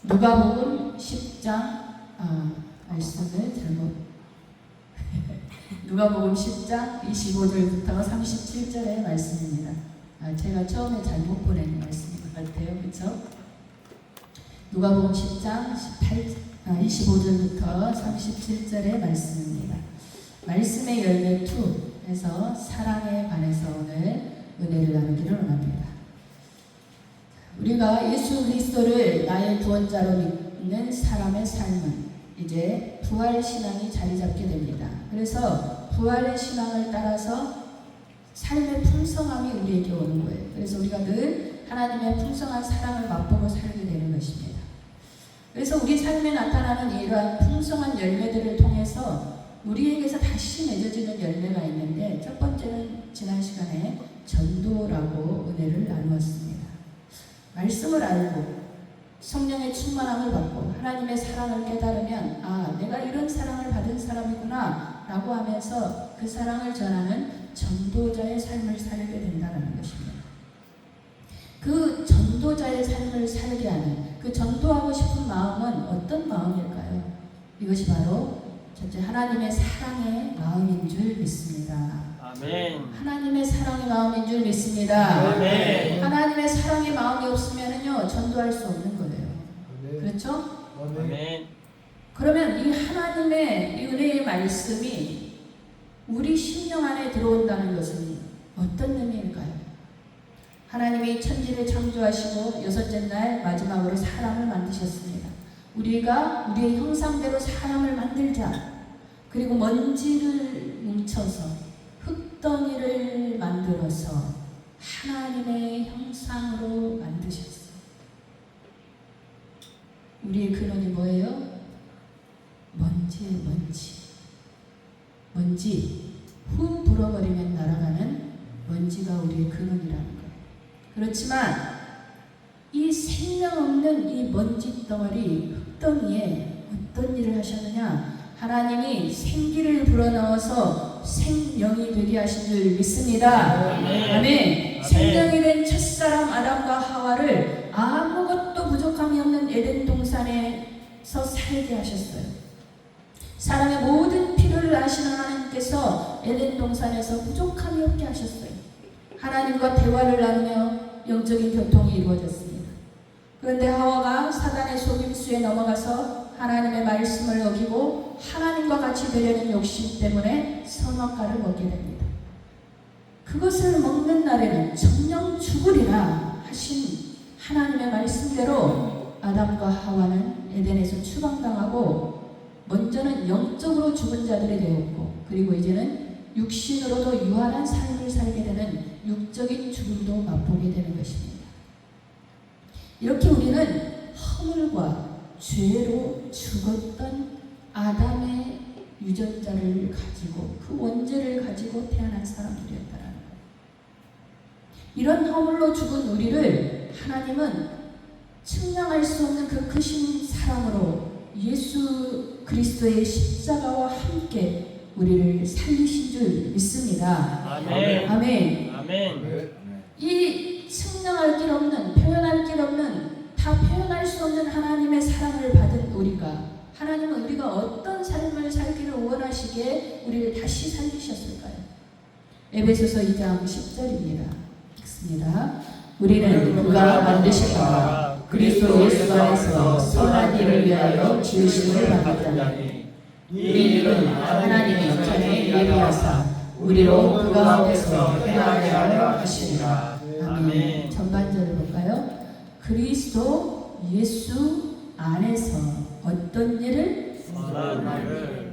누가복음 10장 말씀을 잘못 누가복음 10장 25절부터 37절의 말씀입니다. 제가 처음에 잘못 보낸 말씀인 것 같아요. 그렇죠? 누가복음 10장 25절부터 37절의 말씀입니다. 말씀의 열매 2에서 사랑에 관해서 오늘 은혜를 나누기를 원합니다. 우리가 예수 그리스도를 나의 구원자로 믿는 사람의 삶은 이제 부활 신앙이 자리 잡게 됩니다. 그래서 부활의 신앙을 따라서 삶의 풍성함이 우리에게 오는 거예요. 그래서 우리가 늘 하나님의 풍성한 사랑을 맛보고 살게 되는 것입니다. 그래서 우리 삶에 나타나는 이러한 풍성한 열매들을 통해서 우리에게서 다시 맺어지는 열매가 있는데, 첫 번째는 지난 시간에 전도라고 은혜를 나누었습니다. 말씀을 알고 성령의 충만함을 받고 하나님의 사랑을 깨달으면 내가 이런 사랑을 받은 사람이구나 라고 하면서 그 사랑을 전하는 전도자의 삶을 살게 된다는 것입니다. 그 전도자의 삶을 살게 하는, 그 전도하고 싶은 마음은 어떤 마음일까요? 이것이 바로 첫째, 하나님의 사랑의 마음인 줄 믿습니다. 아멘. 하나님의 사랑의 마음인 줄 믿습니다. 아멘. 하나님의 사랑의 마음이 없으면요 전도할 수 없는 거예요. 아멘. 그렇죠? 아멘. 그러면 이 하나님의 이 은혜의 말씀이 우리 심령 안에 들어온다는 것은 어떤 의미일까요? 하나님이 천지를 창조하시고 여섯째 날 마지막으로 사람을 만드셨습니다. 우리가 우리의 형상대로 사람을 만들자. 그리고 먼지를 뭉쳐서 흙덩이를 만들어서 하나님의 형상으로 만드셨어요. 우리의 근원이 뭐예요? 먼지예요, 먼지. 먼지. 후 불어버리면 날아가는 먼지가 우리의 근원이라는 거예요. 그렇지만 이 생명 없는 이 먼지 덩어리, 흙덩이에 어떤 일을 하셨느냐? 하나님이 생기를 불어넣어서 생명이 되게 하신 줄 믿습니다. 아멘. 아멘. 생명이 된 첫사람 아담과 하와를 아무것도 부족함이 없는 에덴 동산에서 살게 하셨어요. 사람의 모든 필요를 아시는 하나님께서 에덴 동산에서 부족함이 없게 하셨어요. 하나님과 대화를 나누며 영적인 교통이 이루어졌습니다. 그런데 하와가 사단의 속임수에 넘어가서 하나님의 말씀을 어기고 하나님과 같이 되려는 욕심 때문에 선악과를 먹게 됩니다. 그것을 먹는 날에는 정녕 죽으리라 하신 하나님의 말씀대로 아담과 하와는 에덴에서 추방당하고 먼저는 영적으로 죽은 자들이 되었고, 그리고 이제는 육신으로도 유한한 삶을 살게 되는 육적인 죽음도 맛보게 되는 것입니다. 이렇게 우리는 허물과 죄로 죽었던 아담의 유전자를 가지고 그 원죄를 가지고 태어난 사람들이었다는 거예요. 이런 허물로 죽은 우리를 하나님은 측량할 수 없는 그 크신 사랑으로 예수 그리스도의 십자가와 함께 우리를 살리신 줄 믿습니다. 아멘. 아멘. 아멘. 이 측량할 길 없는, 표현할 길 없는, 다 표현할 수 없는 하나님의 사랑을 받은 우리가, 하나님은 우리가 어떤 삶을 살기를 원하시기에 우리를 다시 살리셨을까요? 에베소서 2장 10절입니다. 읽습니다. 우리는 그가 만드신 바 그리스도 예수 안에서 선한 일을 위하여 지으심을 받았다니, 이 일은 하나님이 전에 예비하사 우리로 그 가운데서 행하게 하려 하시니라. 아멘. 전반절을 볼까요? 그리스도 예수 안에서 어떤 일을? 선한 일을.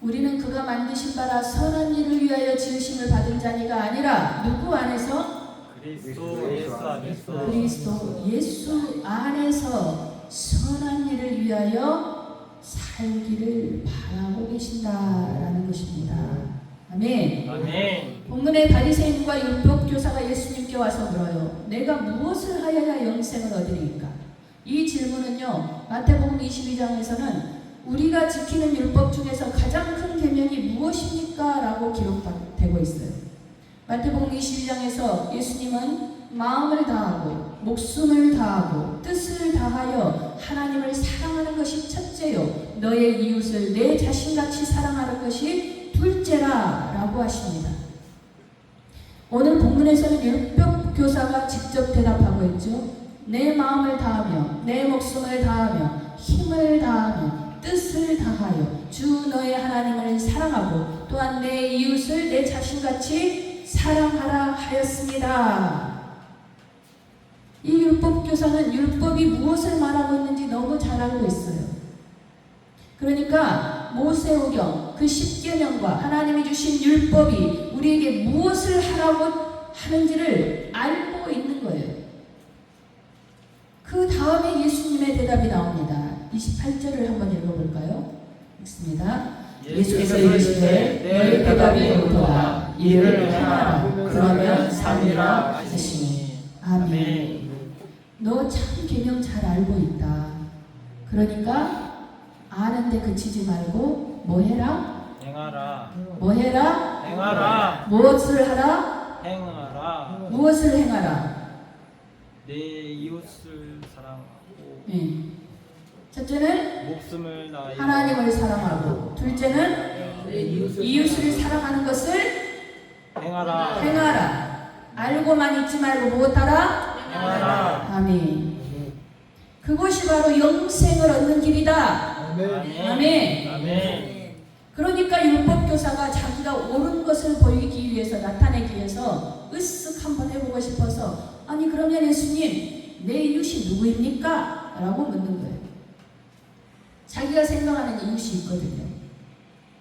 우리는 그가 만드신 바라 선한 일을 위하여 지으심을 받은 자니가 아니라 누구 안에서? 그리스도 예수 안에서. 그리스도 예수 안에서 선한 일을 위하여 살기를 바라고 계신다라는 것입니다. 아멘. 아멘. 본문의 바리새인과 율법교사가 예수님께 와서 물어요. 내가 무엇을 하여야 영생을 얻으리까? 이 질문은요, 마태복음 22장에서는 우리가 지키는 율법 중에서 가장 큰 계명이 무엇입니까? 라고 기록되고 있어요. 마태복음 22장에서 예수님은 마음을 다하고 목숨을 다하고 뜻을 다하여 하나님을 사랑하는 것이 첫째요, 너의 이웃을 내 자신같이 사랑하는 것이 둘째라 라고 하십니다. 오늘 본문에서는 율법 교사가 직접 대답하고 있죠. 내 마음을 다하며 내 목숨을 다하며 힘을 다하며 뜻을 다하여 주 너의 하나님을 사랑하고 또한 내 이웃을 내 자신같이 사랑하라 하였습니다. 이 율법 교사는 율법이 무엇을 말하고 있는지 너무 잘 알고 있어요. 그러니까 모세오경 그 10계명과 하나님이 주신 율법이 우리에게 무엇을 하라고 하는지를 알고 있는 거예요. 그 다음에 예수님의 대답이 나옵니다. 28절을 한번 읽어볼까요? 읽습니다. 예수께서 이르시되 너희 대답이 옳도다. 이를 행하라. 그러면 살리라 하시니. 아멘. 너 참 계명 잘 알고 있다. 그러니까 아는데 그치지 말고 뭐 해라? 행하라. 뭐 해라? 행하라. 무엇을 하라? 행하라. 무엇을 행하라? 내 이웃을 사랑하고 네. 첫째는 목숨을 다하여 하나님을 사랑하고, 둘째는 이웃을 사랑하는 것을 행하라. 행하라. 알고만 있지 말고 무엇하라? 행하라. 아멘. 그것이 바로 영생을 얻는 길이다. 아멘. 아멘. 아멘. 그러니까 율법교사가 자기가 옳은 것을 보이기 위해서, 나타내기 위해서 으쓱 한번 해보고 싶어서, 아니 그러면 예수님 내 이웃이 누구입니까? 라고 묻는 거예요. 자기가 생각하는 이웃이 있거든요.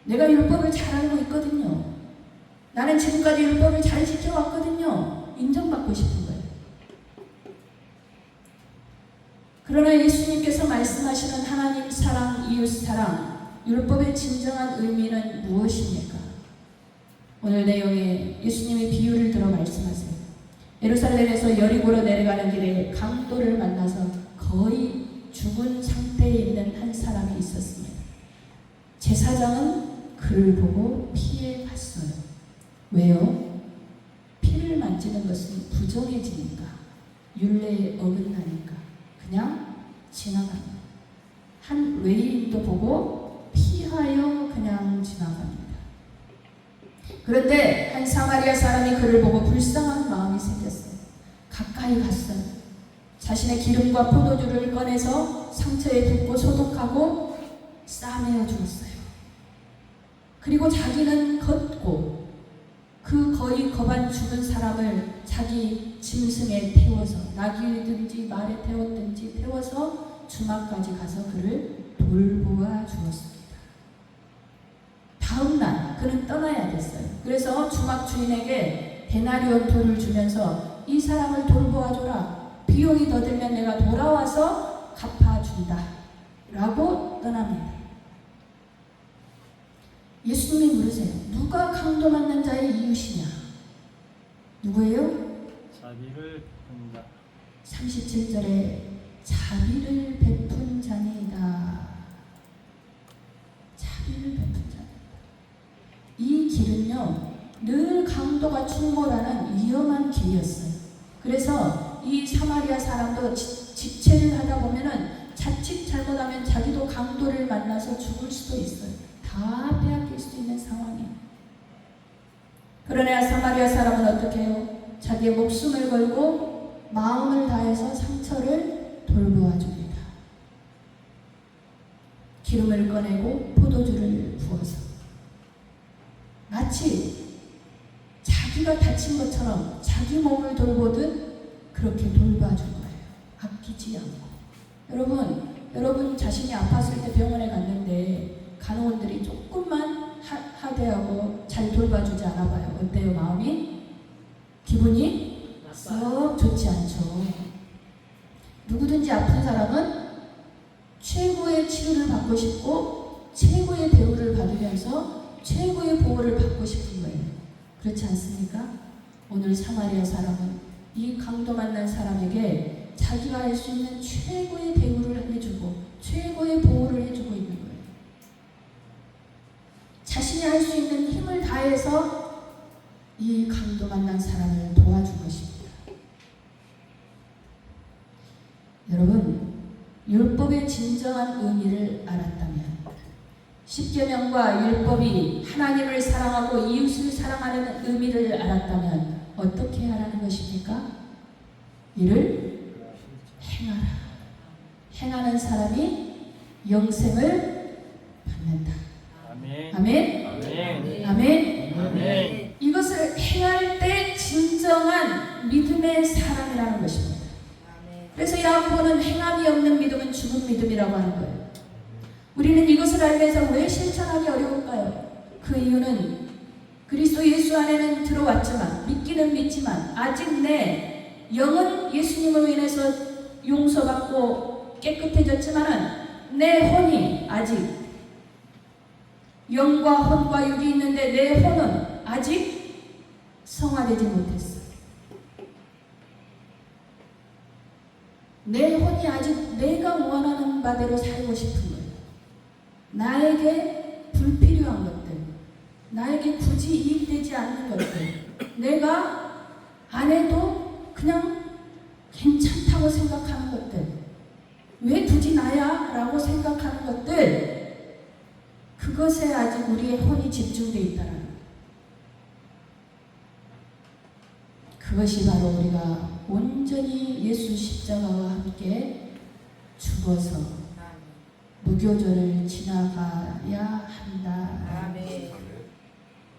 내가 율법을 잘 알고 있거든요. 나는 지금까지 율법을 잘 지켜왔거든요. 인정받고 싶은 거예요. 그러나 예수님께서 말씀하시는 하나님 사랑, 이웃 사랑, 율법의 진정한 의미는 무엇입니까? 오늘 내용에 예수님의 비유를 들어 말씀하세요. 예루살렘에서 여리고로 내려가는 길에 강도를 만나서 거의 죽은 상태에 있는 한 사람이 있었습니다. 제사장은 그를 보고 피해 갔어요. 왜요? 피를 만지는 것은 부정해지니까, 율례에 어긋나니까 그냥 지나갑니다. 한 외인도 보고 피하여 그냥 지나갑니다. 그런데 한 사마리아 사람이 그를 보고 불쌍한 마음이 생겼어요. 가까이 갔어요. 자신의 기름과 포도주를 꺼내서 상처에 붓고 소독하고 싸매어 주었어요. 그리고 자기는 걷고 그 거의 겁안 죽은 사람을 자기 짐승에 태워서, 나귀든지 말에 태웠든지 태워서 주막까지 가서 그를 돌보아 주었습니다. 다음 날 그는 떠나야 됐어요. 그래서 주막 주인에게 데나리온 돈을 주면서 이 사람을 돌보아줘라. 비용이 더 들면 내가 돌아와서 갚아준다. 라고 떠납니다. 예수님이 물으세요. 누가 강도 맞는 자의 이웃이냐? 누구예요? 자비를 베푼다. 37절에 자비를 베푼 자니이다. 자비를 베푼 자니이다. 이 길은요, 늘 강도가 충돌하는 위험한 길이었어요. 그래서 이 사마리아 사람도 지체를 하다 보면은 자칫 잘못하면 자기도 강도를 만나서 죽을 수도 있어요. 다 빼앗길 수 있는 상황이에요. 그러나 사마리아 사람은 어떻게 해요? 자기의 목숨을 걸고 마음을 다해서 상처를 돌보아 줍니다. 기름을 꺼내고 포도주를 부어서 마치 자기가 다친 것처럼 자기 몸을 돌보듯 그렇게 돌봐준 거예요. 아끼지 않고. 여러분 자신이 아팠을 때 병원에 갔는데 간호원들이 조금만 하대하고 잘 돌봐주지 않아 봐요. 어때요? 마음이? 기분이 썩 좋지 않죠. 누구든지 아픈 사람은 최고의 치료를 받고 싶고 최고의 대우를 받으면서 최고의 보호를 받고 싶은 거예요. 그렇지 않습니까? 오늘 사마리아 사람은 이 강도 만난 사람에게 자기가 할 수 있는 최고의 대우를 해주고 최고의 보호를 해주고 있는 거예요. 자신이 할 수 있는 힘을 다해서 이 강도 만난 사람을 도와준 것입니다. 여러분, 율법의 진정한 의미를 알았다면, 십계명과 율법이 하나님을 사랑하고 이웃을 사랑하는 의미를 알았다면 어떻게 하라는 것입니까? 이를 행하라. 행하는 사람이 영생을 받는다. 아멘. 아멘. 아멘. 아멘. 아멘. 이것을 행할 때 진정한 믿음의 사람이라는 것입니다. 그래서 야고보는 행함이 없는 믿음은 죽은 믿음이라고 하는 거예요. 우리는 이것을 알면서 왜 실천하기 어려울까요? 그 이유는 그리스도 예수 안에는 들어왔지만, 믿기는 믿지만 아직 내 영은 예수님으로 인해서 용서받고 깨끗해졌지만은 내 혼이 아직, 영과 혼과 육이 있는데 내 혼은 아직 성화되지 못했어. 내 혼이 아직 내가 원하는 바대로 살고 싶은 거예요. 나에게 불필요한 것들, 나에게 굳이 이익되지 않는 것들, 내가 안 해도 그냥 괜찮다고 생각하는 것들, 왜 굳이 나야? 라고 생각하는 것들, 그것에 아직 우리의 혼이 집중되어 있다는 거예요. 그것이 바로 우리가 온전히 예수 십자가와 함께 죽어서 무교절을 지나가야 한다.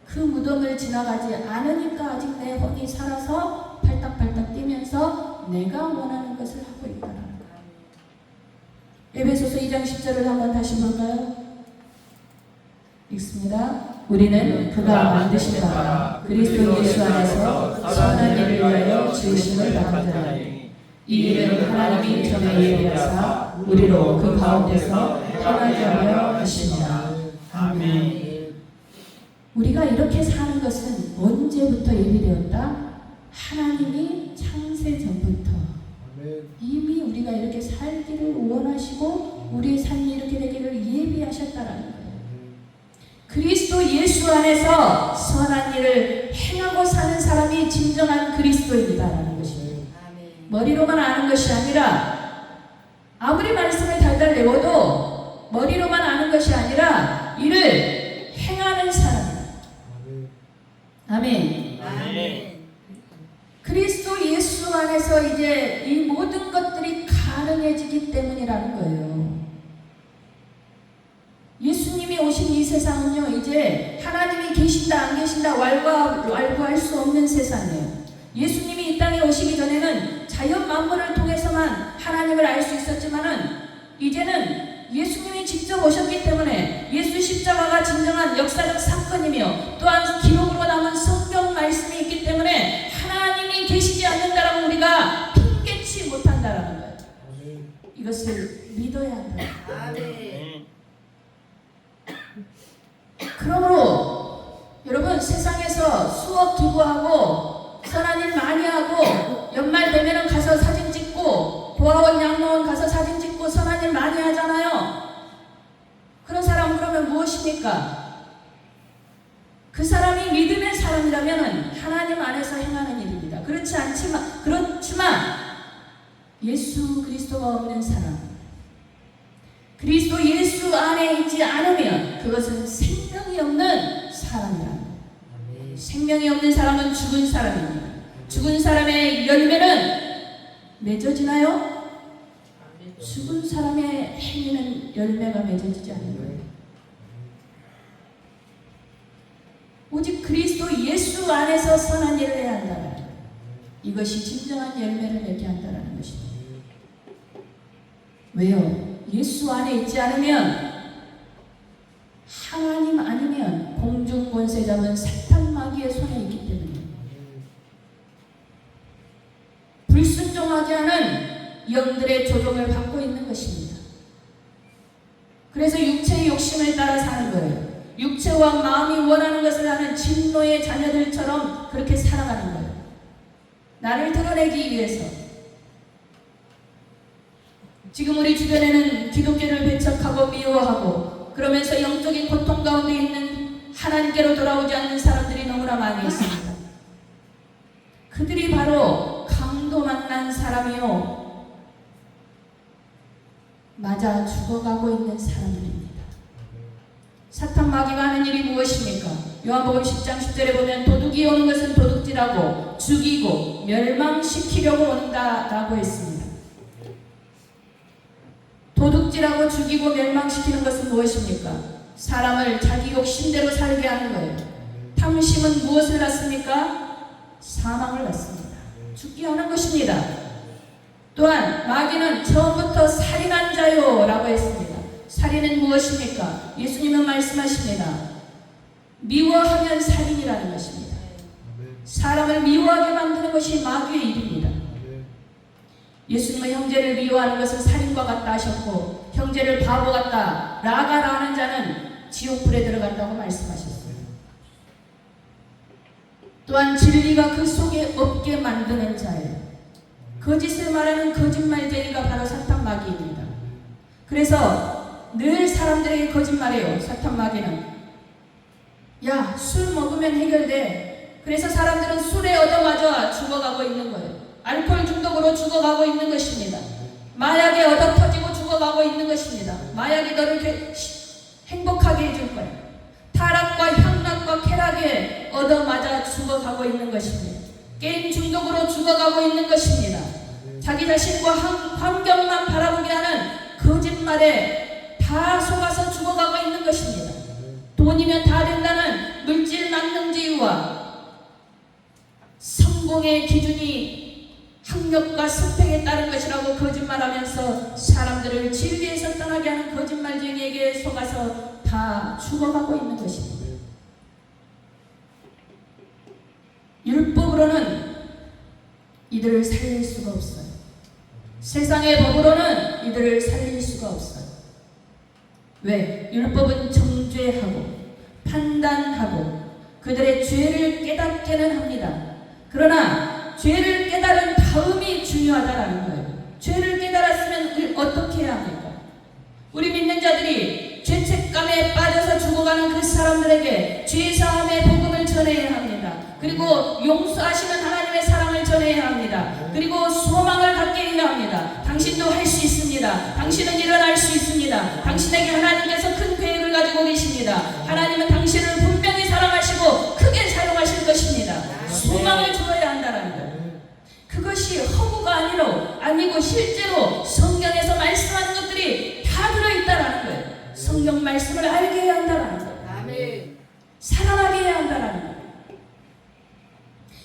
그 무덤을 지나가지 않으니까 아직 내 혼이 살아서 팔딱팔딱 뛰면서 내가 원하는 것을 하고 있다는 거예요. 에베소서 2장 10절을 한번 다시 볼까요? 읽습니다. 우리는 그가 만드신 바 그리스도 예수 안에서 선한 일을 위하여 지으심을 받았더라. 이 일은 하나님이 전에 예비하사 우리로 그 가운데서 행하게 하려 하십니다. 아멘. 우리가 이렇게 사는 것은 언제부터 예비되었다? 하나님이 창세 전부터 이미 우리가 이렇게 살기를 원하시고 우리의 삶이 이렇게 되기를 예비하셨다라는 거예요. 그리스도 예수 안에서 선한 일을 행하고 사는 사람이 진정한 그리스도인이다라는 것입니다. 머리로만 아는 것이 아니라, 아무리 말씀을 달달 외워도 머리로만 아는 것이 아니라 이를 행하는 사람이다. 아멘. 아멘. 그리스도 예수 안에서 이제 이 모든 것들이 가능해지기 때문이라는 거예요. 예수님이 오신 이 세상은요, 이제 하나님이 계신다 안 계신다 왈부할 수 없는 세상이에요. 예수님이 이 땅에 오시기 전에는 자연 만물을 통해서만 하나님을 알 수 있었지만은 이제는 예수님이 직접 오셨기 때문에 예수 십자가가 진정한 역사적 사건이며 또한 기록으로 남은 성경 말씀이 있기 때문에 하나님이 계시지 않는다라고 우리가 핑계치 못한다라는 거예요. 이것을 믿어야 한다. 아멘. 그러므로 여러분, 세상에서 수억 기부하고 선한 일 많이 하고 연말 되면은 가서 사진 찍고 보아원 양로원 가서 사진 찍고 선한 일 많이 하잖아요. 그런 사람은 그러면 무엇입니까? 그 사람이 믿음의 사람이라면 하나님 안에서 행하는 일입니다. 그렇지만 예수 그리스도가 없는 사람, 그리스도 예수 안에 있지 않으면 그것은 생명이 없는 사람이라. 생명이 없는 사람은 죽은 사람입니다. 죽은 사람의 열매는 맺어지나요? 죽은 사람의 행위는 열매가 맺어지지 않는 거예요. 오직 그리스도 예수 안에서 선한 일을 해야 한다는 거예요. 이것이 진정한 열매를 맺게 한다는 것입니다. 왜요? 예수 안에 있지 않으면, 하나님 아니면 공중 권세 잡은 사탄 마귀의 손에 있기 때문에 불순종하지 않은 영들의 조종을 받고 있는 것입니다. 그래서 육체의 욕심을 따라 사는 거예요. 육체와 마음이 원하는 것을 하는 진노의 자녀들처럼 그렇게 살아가는 거예요. 나를 드러내기 위해서. 지금 우리 주변에는 기독교를 배척하고 미워하고 그러면서 영적인 고통 가운데 있는 하나님께로 돌아오지 않는 사람들이 너무나 많이 있습니다. 그들이 바로 강도 만난 사람이요, 맞아 죽어가고 있는 사람들입니다. 사탄 마귀가 하는 일이 무엇입니까? 요한복음 10장 10절에 보면 도둑이 오는 것은 도둑질하고 죽이고 멸망시키려고 온다라고 했습니다. 도둑질하고 죽이고 멸망시키는 것은 무엇입니까? 사람을 자기 욕심대로 살게 하는 거예요. 탐심은 무엇을 낳습니까? 사망을 낳습니다. 죽게 하는 것입니다. 또한 마귀는 처음부터 살인한 자요 라고 했습니다. 살인은 무엇입니까? 예수님은 말씀하십니다. 미워하면 살인이라는 것입니다. 사람을 미워하게 만드는 것이 마귀의 일입니다. 예수님은 형제를 미워하는 것은 살인과 같다 하셨고 형제를 바보 같다 라가라 하는 자는 지옥불에 들어간다고 말씀하셨어요. 또한 진리가 그 속에 없게 만드는 자예요. 거짓을 말하는 거짓말쟁이가 바로 사탄 마귀입니다. 그래서 늘 사람들에게 거짓말해요. 사탄 마귀는 야, 술 먹으면 해결돼. 그래서 사람들은 술에 얻어맞아 죽어가고 있는 거예요. 알코올 중독으로 죽어가고 있는 것입니다. 마약에 얻어 터지고 죽어가고 있는 것입니다. 마약이 너를 행복하게 해줄 거예요. 타락과 향락과 쾌락에 얻어맞아 죽어가고 있는 것입니다. 게임 중독으로 죽어가고 있는 것입니다. 자기 자신과 환경만 바라보게 하는 거짓말에 다 속아서 죽어가고 있는 것입니다. 돈이면 다 된다는 물질 만능주의와 성공의 기준이 학력과 스펙에 따른 것이라고 거짓말하면서 사람들을 진리에서 떠나게 하는 거짓말쟁이에게 속아서 다 죽어가고 있는 것입니다. 율법으로는 이들을 살릴 수가 없어요. 세상의 법으로는 이들을 살릴 수가 없어요. 왜? 율법은 정죄하고 판단하고 그들의 죄를 깨닫게는 합니다. 그러나 죄를 깨달은 다음이 중요하다라는 거예요. 죄를 깨달았으면 어떻게 해야 합니까? 우리 믿는 자들이 죄책감에 빠져서 죽어가는 그 사람들에게 죄사함의 복음을 전해야 합니다. 그리고 용서하시는 하나님의 사랑을 전해야 합니다. 그리고 소망을 갖게 해야 합니다. 당신도 할 수 있습니다. 당신은 일어날 수 있습니다. 당신에게 하나님께서 큰 계획을 가지고 계십니다. 하나님은 당신을 분명히 사랑하시고 크게 사용하실 것입니다. 소망을 주어야 한다는 거예요. 그것이 허구가 아니고 실제로 성경에서 말씀하는 것들이 다 들어있다라는 거예요. 성경 말씀을 알게 해야 한다라는 거예요. 아멘. 사랑하게 해야 한다라는 거예요.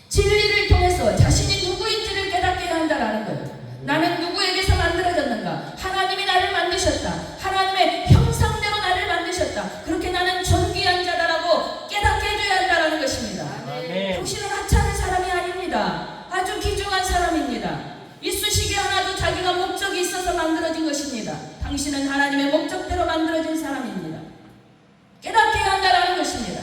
진리를 통해서 자신이 누구인지를 깨닫게 해야 한다라는 거예요. 나는 누구에게서 만들어졌는가? 하나님이 나를 만드셨다. 하나님의 형상대로 나를 만드셨다. 그렇게 나는 존귀한 자다라고 깨닫게 해줘야 한다라는 것입니다. 아멘. 당신은 하찮은 사람이 아닙니다. 아주 귀중한 사람입니다. 이쑤시개 하나도 자기가 목적이 있어서 만들어진 것입니다. 당신은 하나님의 목적대로 만들어진 사람입니다. 깨닫게 해야 한다라는 것입니다.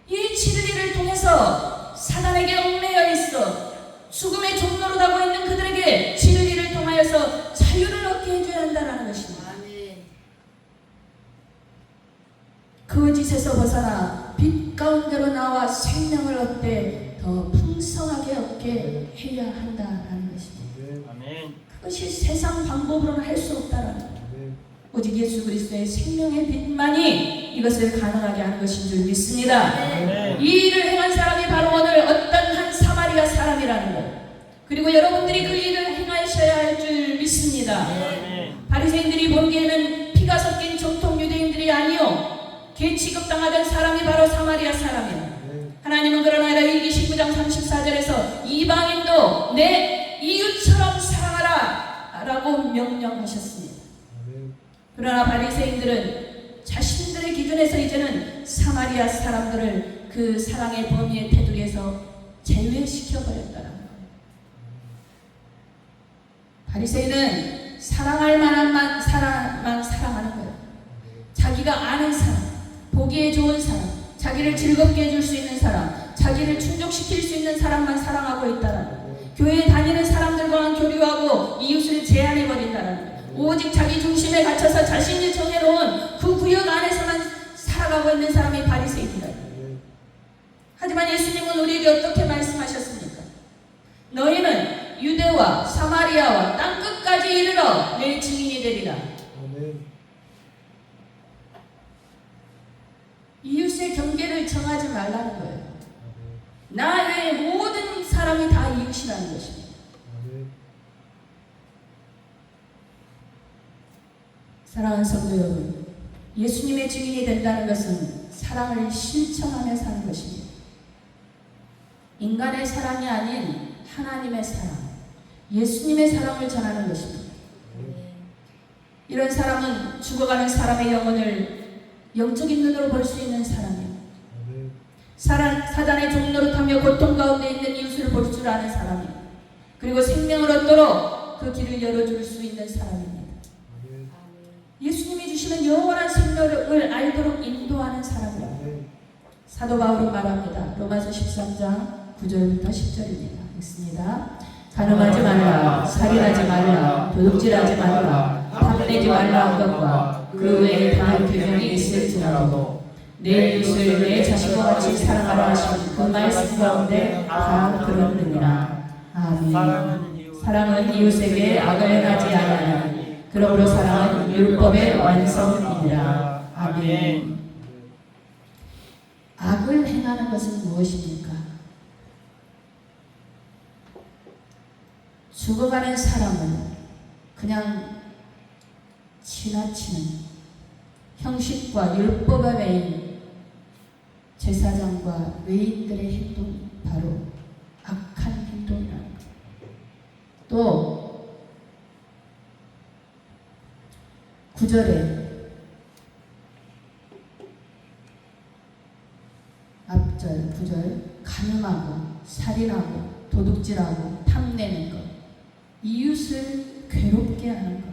이 진리를 통해서 사단에게 얽매여 있어 죽음의 종로로 가고 있는 그들에게 진리를 통하여서 자유를 얻게 해줘야 한다는 것입니다. 아멘. 거짓에서 벗어나 빛 가운데로 나와 생명을 얻되 더 풍성하게 얻게 해야 한다는 것입니다. 아멘. 그것이 세상 방법으로는 할 수 없다라는 거예요. 오직 예수 그리스도의 생명의 빛만이 이것을 가능하게 하는 것인 줄 믿습니다. 아멘. 이 일을 행한 사람이 바로 오늘 어떤 한 사마리아 사람이라는 것. 그리고 여러분들이 그 일을 행하셔야 할 줄 믿습니다. 아멘. 바리새인들이 보기에는 피가 섞인 정통 유대인들이 아니요 개 취급당하던 사람이 바로 사마리아 사람이에요. 하나님은 그러나 레위기 19장 34절에서 이방인도 내 이웃처럼 사랑하라 라고 명령하셨습니다. 그러나 바리새인들은 자신들의 기준에서 이제는 사마리아 사람들을 그 사랑의 범위의 테두리에서 제외시켜버렸다는 거예요. 바리새인은 사랑할 만한 사람만 사랑하는 거예요. 자기가 아는 사람, 보기에 좋은 사람, 자기를 즐겁게 해줄 수 있는 사람, 자기를 충족시킬 수 있는 사람만 사랑하고 있다는 거예요. 교회에 다니는 사람들과만 교류하고 이웃을 제한해버린다는 거예요. 오직 자기 중심에 갇혀서 자신이 정해놓은 그 구역 안에서만 살아가고 있는 사람이 바리새인이다. 하지만 예수님은 우리에게 어떻게 말씀하셨습니까? 너희는 유대와 사마리아와 땅끝까지 이르러 내 증인이 되리라. 아멘. 이웃의 경계를 정하지 말라는 거예요. 나 외에 모든 사람이 다 이웃이라는 것입니다. 아멘. 사랑하는 성도 여러분, 예수님의 증인이 된다는 것은 사랑을 실천하며 사는 것입니다. 인간의 사랑이 아닌 하나님의 사랑, 예수님의 사랑을 전하는 것입니다. 이런 사람은 죽어가는 사람의 영혼을 영적인 눈으로 볼 수 있는 사람이에요. 아멘. 사단의 종노릇하며 고통 가운데 있는 이웃을 볼 줄 아는 사람이에요. 그리고 생명을 얻도록 그 길을 열어줄 수 있는 사람입니다. 아멘. 예수님이 주시는 영원한 생명을 알도록 인도하는 사람이에요. 아멘. 사도 바울은 말합니다. 로마서 13장 9절부터 10절입니다. 읽습니다. 간음하지 말라, 살인하지 말라, 도둑질하지 말라, 탐내지 말라 한 것과 그 외에 다른 규정이 있을지라도 내 이웃을 내 자신과 같이 사랑하라 하신 그 말씀 가운데 다 그렇느니라. 아멘. 사랑은 이웃에게 악을 행하지 아니하니 그러므로 사랑은 율법의 완성이니라. 아멘. 악을 행하는 것은 무엇입니까? 죽어가는 사람을 그냥 지나치는 형식과 율법에 매인 제사장과 외인들의 행동이 바로 악한 행동이라는 것. 또 9절에 앞절 9절 간음하고 살인하고 도둑질하고 탐내는 것, 이웃을 괴롭게 하는 것,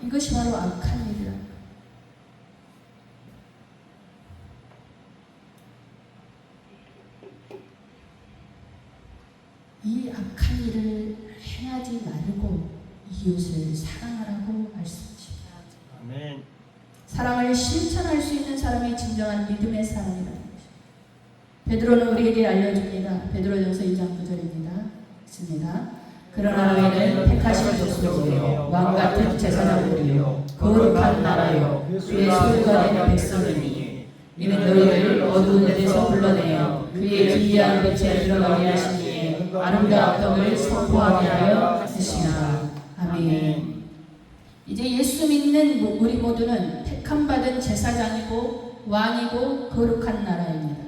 이것이 바로 악한 일이라는 것. 이 악한 일을 행하지 말고 이웃을 사랑하라고 말씀하십니다. 아멘. 사랑을 실천할 수 있는 사람이 진정한 믿음의 사람이라는 것입니다. 베드로는 우리에게 알려줍니다. 베드로전서 2장 9절입니다. 있습니다. 그러나 너희는 택하신 족속이요 왕같은 제사장들이요 거룩한 나라요 그의 소유가 된 백성이니 이는 너희를 어두운 데서 불러내어 그의 기이한 빛에 들어가게 하시니 아름다운 떡을 선포하게 하여 하시나. 아멘. 이제 예수 믿는 우리 모두는 택함받은 제사장이고 왕이고 거룩한 나라입니다.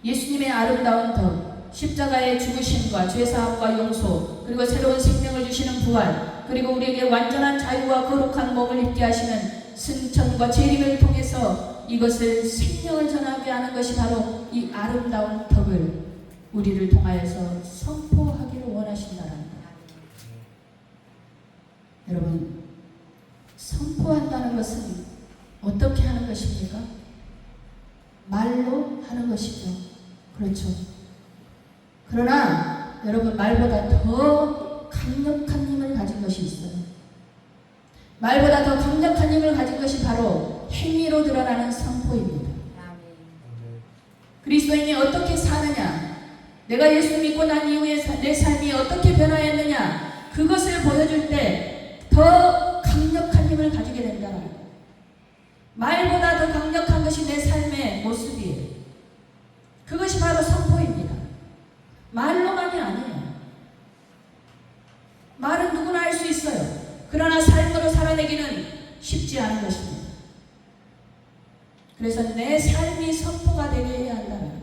예수님의 아름다운 덕, 십자가의 죽으심과 죄사함과 용서, 그리고 새로운 생명을 주시는 부활, 그리고 우리에게 완전한 자유와 거룩한 몸을 입게 하시는 승천과 재림을 통해서 이것을 생명을 전하게 하는 것이 바로 이 아름다운 덕을 우리를 통하여서 선포하기를 원하신다는 것. 여러분, 선포한다는 것은 어떻게 하는 것입니까? 말로 하는 것이죠. 그렇죠. 그러나 여러분, 말보다 더 강력한 힘을 가진 것이 있어요. 말보다 더 강력한 힘을 가진 것이 바로 행위로 드러나는 선포입니다. 그리스도인이 어떻게 사느냐, 내가 예수 믿고 난 이후에 내 삶이 어떻게 변화했느냐, 그것을 보여줄 때 더 강력한 힘을 가지게 된다는 거예요. 말보다 더 강력한 것이 내 삶의 모습이에요. 그것이 바로 선포입니다. 말로만이 아니에요. 말은 누구나 할 수 있어요. 그러나 삶으로 살아내기는 쉽지 않은 것입니다. 그래서 내 삶이 선포가 되게 해야 한다는 거예요.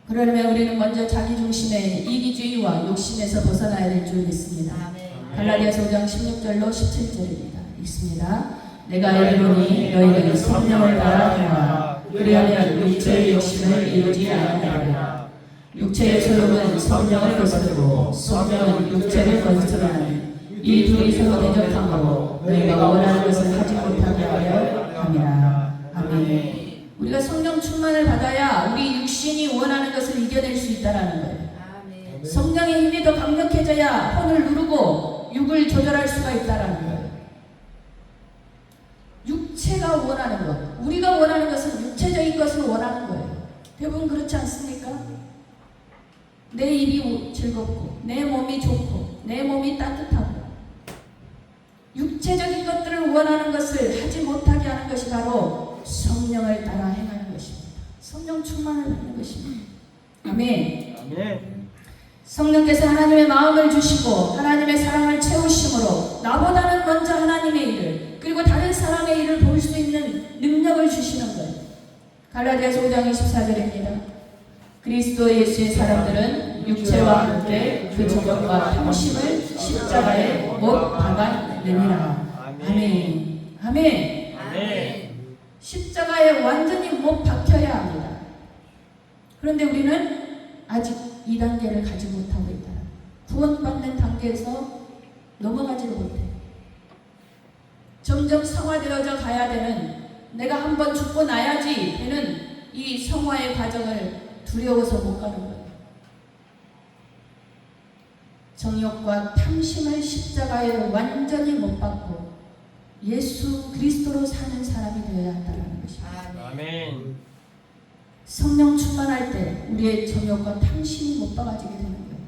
그러려면 우리는 먼저 자기중심의 이기주의와 욕심에서 벗어나야 될 줄 믿습니다. 갈라디아서 5장 16절로 17절입니다. 읽습니다. 내가 이르노니 너희는 성령을 따라 행하라. 그리하면 육체의 욕심을 이루지 아니하리라. 육체의 소욕은 성령을 거스르고 성령은 육체를 거스르나니 이 둘이 서로 대적하고 너희가 원하는 것을 하지 못하게 하려 함이라. 아멘. 우리가 성령 충만을 받아야 우리 육신이 원하는 것을 이겨낼 수 있다는 거예요. 아멘. 성령의 힘이 더 강력해져야 혼을 누르고 육을 조절할 수가 있다는 거예요. 육체가 원하는 것, 우리가 원하는 것은 육체적인 것을 원하는 거예요. 대부분 그렇지 않습니까? 내 입이 즐겁고 내 몸이 좋고 내 몸이 따뜻하고 육체적인 것들을 원하는 것을 하지 못하게 하는 것이 바로 성령을 따라 행하는 것입니다. 성령 충만을 받는 것입니다. 아멘. 아멘. 성령께서 하나님의 마음을 주시고 하나님의 사랑을 채우심으로 나보다는 먼저 하나님의 일을 그리고 다른 사람의 일을 볼 수 있는 능력을 주시는 거예요. 갈라디아서 5장 24절입니다. 그리스도 예수의 사람들은 육체와 함께 그 정욕과 탐심을 십자가에 못 박았느니라. 아멘. 아멘. 아멘. 십자가에 완전히 못 박혀야 합니다. 그런데 우리는 아직 이 단계를 가지 못하고 있다. 구원받는 단계에서 넘어가지를 못해. 점점 성화되어져 가야 되는, 내가 한번 죽고 나야지 되는 이 성화의 과정을 두려워서 못 가는 거예요. 정욕과 탐심을 십자가에 완전히 못 박고 예수 그리스도로 사는 사람이 되어야 한다는 것입니다. 아멘. 성령 충만할 때 우리의 정욕과 탐심이 못 박아지게 되는 거예요.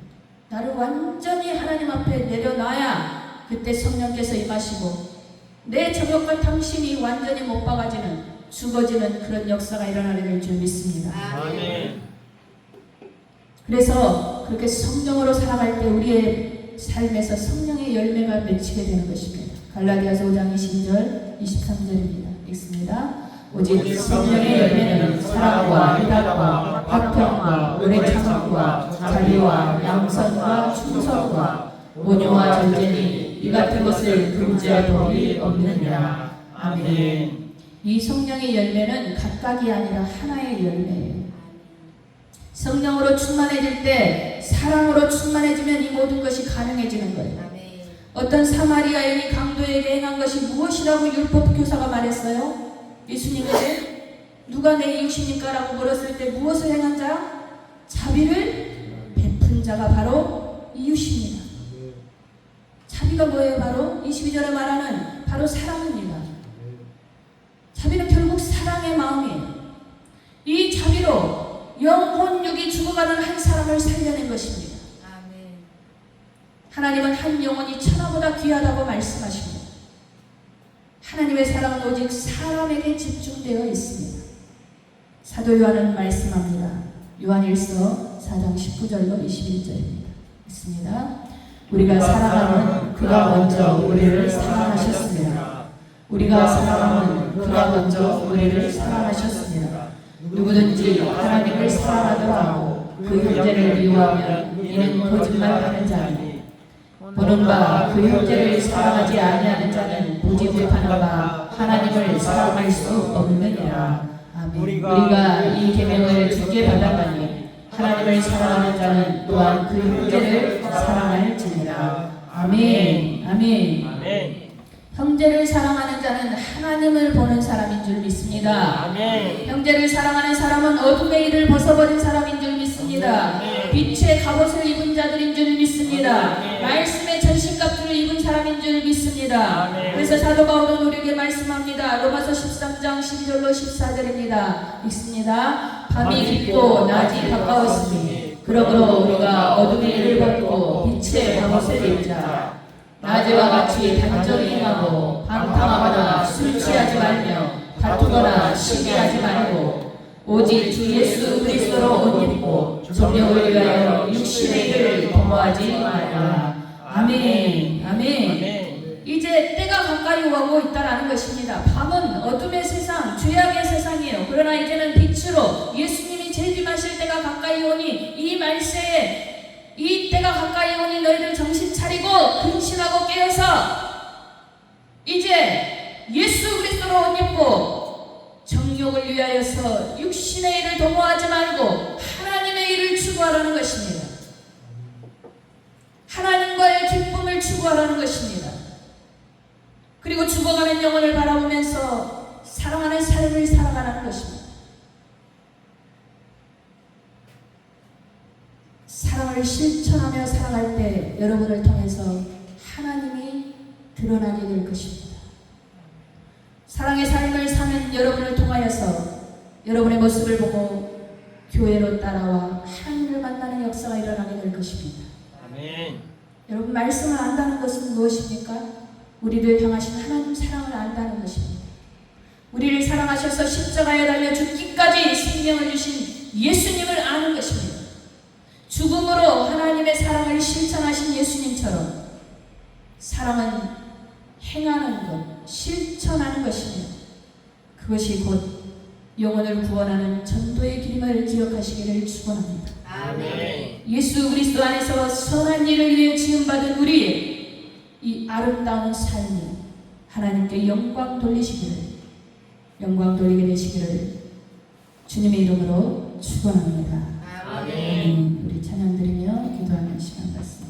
나를 완전히 하나님 앞에 내려놔야 그때 성령께서 임하시고 내 정욕과 탐심이 완전히 못 박아지는, 죽어지는 그런 역사가 일어나게 될 줄 믿습니다. 아멘. 그래서 그렇게 성령으로 살아갈 때 우리의 삶에서 성령의 열매가 맺히게 되는 것입니다. 갈라디아서 5장 20절 23절입니다. 읽습니다. 오직 성령의 열매는 사랑과 희락과 화평과 오래 참음과 자비와 양선과 충성과 온유와 절제니 이 같은 것을 금지할 법이 없느니라. 아멘. 이 성령의 열매는 각각이 아니라 하나의 열매예요. 성령으로 충만해질 때, 사랑으로 충만해지면 이 모든 것이 가능해지는 거예요. 어떤 사마리아 여인이 강도에게 행한 것이 무엇이라고 율법 교사가 말했어요? 예수님에게 누가 내 이웃입니까? 라고 물었을 때 무엇을 행한 자? 자비를 베푼 자가 바로 이웃입니다. 자비가 뭐예요? 바로 22절에 말하는 바로 사랑입니다. 자비는 결국 사랑의 마음이에요. 이 자비로 영혼 육이 죽어가는 한 사람을 살려낸 것입니다. 하나님은 한 영혼이 천하보다 귀하다고 말씀하십니다. 하나님의 사랑은 오직 사람에게 집중되어 있습니다. 사도 요한은 말씀합니다. 요한일서 4장 19절로 21절입니다. 있습니다. 우리가 사랑하면 그가 먼저 우리를 사랑하셨습니다. 우리가 사랑하면 그가 먼저 우리를 사랑하셨습니다. 누구든지 하나님을 사랑하더라 하고 그 형제를 미워하면 이는 거짓말하는 자니 보는 바 그 형제를 사랑하지 아니하는 자는 보지 못하는 바 하나님을 사랑할 수 없느니라. 아멘. 우리가 이 계명을 주께 받았나니 하나님을 사랑하는 자는 또한 그 형제를 사랑할지니라. 아멘. 아멘. 아멘. 형제를 사랑하는 자는 하나님을 보는 사람인 줄 믿습니다. 아멘. 형제를 사랑하는 사람은 어둠의 일을 벗어버린 사람인 줄 믿습니다. 아멘. 빛의 갑옷을 입은 자들인 줄 믿습니다. 아멘. 말씀의 전신갑주를 입은 사람인 줄 믿습니다. 아멘. 그래서 사도 바울은 우리에게 말씀합니다. 로마서 13장 12절로 14절입니다. 읽습니다. 밤이 깊고 낮이 가까웠으니 그러므로 우리가 어둠의 일을 벗고 빛의 갑옷을 입자. 낮에와 같이 단정히 행하고 방탕하거나 술 취하지 말며 다투거나 시기하지 말고 오직 주 예수 그리스도로 옷 입고 정욕을 위하여 육신의 일을 도모하지 말라. 아멘. 아멘. 이제 때가 가까이 오고 있다라는 것입니다. 밤은 어둠의 세상, 죄악의 세상이에요. 그러나 이제는 빛으로 예수님이 재림하실 때가 가까이 오니 이 말세에 이 때가 가까이 오니 너희들 정신 차리고 근신하고 깨어서 이제 예수 그리스도로 옷 입고 정욕을 위하여서 육신의 일을 도모하지 말고 하나님의 일을 추구하라는 것입니다. 하나님과의 기쁨을 추구하라는 것입니다. 그리고 죽어가는 영혼을 바라보면서 사랑하는 삶을 살아가라는 것입니다. 사랑을 실천하며 살아갈 때 여러분을 통해서 하나님이 드러나게 될 것입니다. 사랑의 삶을 사는 여러분을 통하여서 여러분의 모습을 보고 교회로 따라와 하나님을 만나는 역사가 일어나게 될 것입니다. 아멘. 여러분, 말씀을 안다는 것은 무엇입니까? 우리를 향하신 하나님 사랑을 안다는 것입니다. 우리를 사랑하셔서 십자가에 달려 죽기까지 생명을 주신 예수님을 아는 것입니다. 죽음으로 하나님의 사랑을 실천하신 예수님처럼 사랑은 행하는 것, 실천하는 것입니다. 그것이 곧 영혼을 구원하는 전도의 길임을 기억하시기를 축원합니다. 아멘. 예수 그리스도 안에서 선한 일을 위해 지음받은 우리의 이 아름다운 삶이 하나님께 영광 돌리게 되시기를 주님의 이름으로 축원합니다. 아멘. 우리 찬양 드리며 기도하는 시간 같습니다.